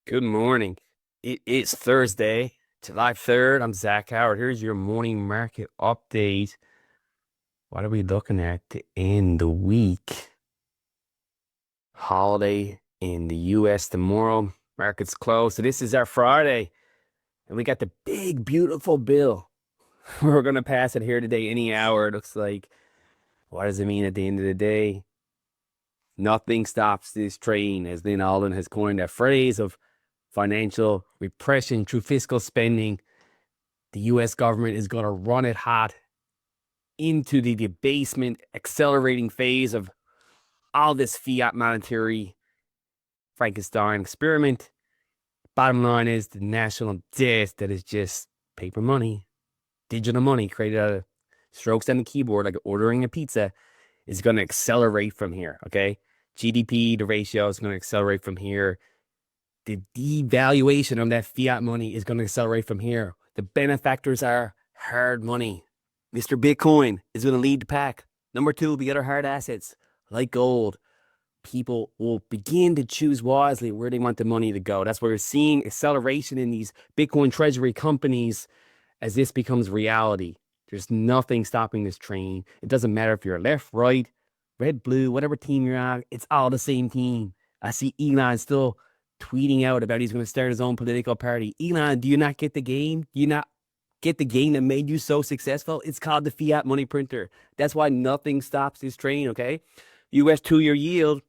Good morning. It is Thursday, July 3rd. I'm Zach Howard. Here's your morning market update. What are we looking at to end the week? Holiday in the US tomorrow. Market's closed. So this is our Friday. And we got the big, beautiful bill. We're going to pass it here today, any hour. It looks like. What does it mean at the end of the day? Nothing stops this train, as Lynn Alden has coined that phrase of financial repression through fiscal spending. The US government is going to run it hot into the debasement, accelerating phase of all this fiat monetary Frankenstein experiment. Bottom line is the national debt that is just paper money, digital money created out of strokes on the keyboard, like ordering a pizza, is going to accelerate from here. Okay. GDP, the ratio is going to accelerate from here. The devaluation of that fiat money is going to accelerate from here. The benefactors are hard money. Mr. Bitcoin is going to lead the pack. Number two will be other hard assets like gold. People will begin to choose wisely where they want the money to go. That's why we're seeing acceleration in these Bitcoin treasury companies as this becomes reality. There's nothing stopping this train. It doesn't matter if you're left, right, red, blue, whatever team you're on. It's all the same team. I see Elon still tweeting out about he's going to start his own political party. Elon, do you not get the game? Do you not get the game that made you so successful? It's called the fiat money printer. That's why nothing stops this train, okay? US 2-year yield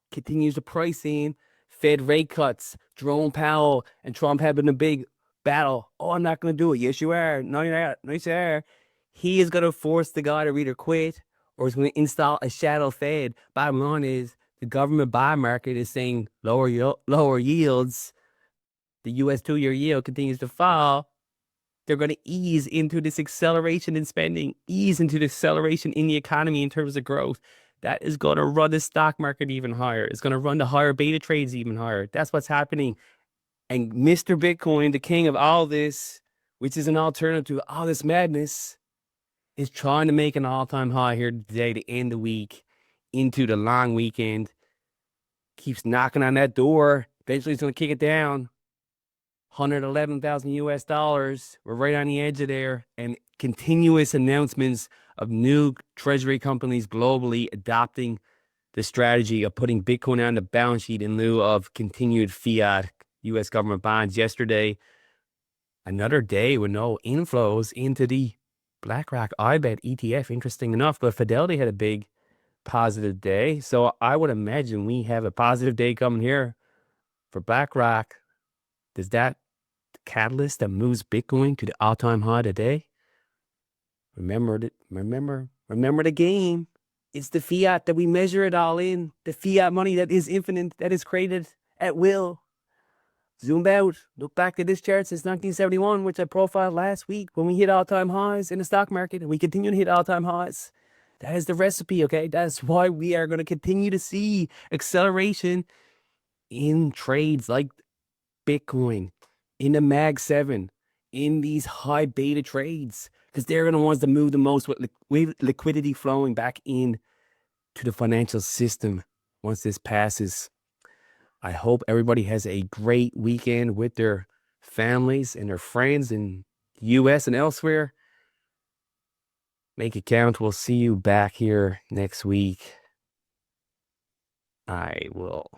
continues to price in Fed rate cuts, Jerome Powell and Trump having a big battle. Oh, I'm not going to do it. Yes, you are. No, you're not. No, you are. He is going to force the guy to either quit or he's going to install a shadow Fed. Bottom line is the government buy market is saying lower yields. The US 2-year yield continues to fall. They're going to ease into this acceleration in spending, ease into the acceleration in the economy in terms of growth. That is going to run the stock market even higher. It's going to run the higher beta trades even higher. That's what's happening. And Mr. Bitcoin, the king of all this, which is an alternative to all this madness, is trying to make an all-time high here today to end the week into the long weekend. Keeps knocking on that door. Eventually, he's going to kick it down. 111,000 US dollars. We're right on the edge of there. And continuous announcements of new treasury companies globally adopting the strategy of putting Bitcoin on the balance sheet in lieu of continued fiat US government bonds. Yesterday, another day with no inflows into the BlackRock IBET ETF, interesting enough, but Fidelity had a big positive day. So I would imagine we have a positive day coming here for BlackRock. Does that catalyst that moves Bitcoin to the all-time high today? Remember the game. It's the fiat that we measure it all in. The fiat money that is infinite, that is created at will. Zoom out. Look back at this chart since 1971, which I profiled last week when we hit all-time highs in the stock market, and we continue to hit all-time highs. That is the recipe, okay? That's why we are going to continue to see acceleration in trades like Bitcoin, in the Mag 7, in these high beta trades, because they're going to want to move the most with liquidity flowing back in to the financial system once this passes. I hope everybody has a great weekend with their families and their friends in the US and elsewhere. Make it count. We'll see you back here next week. I will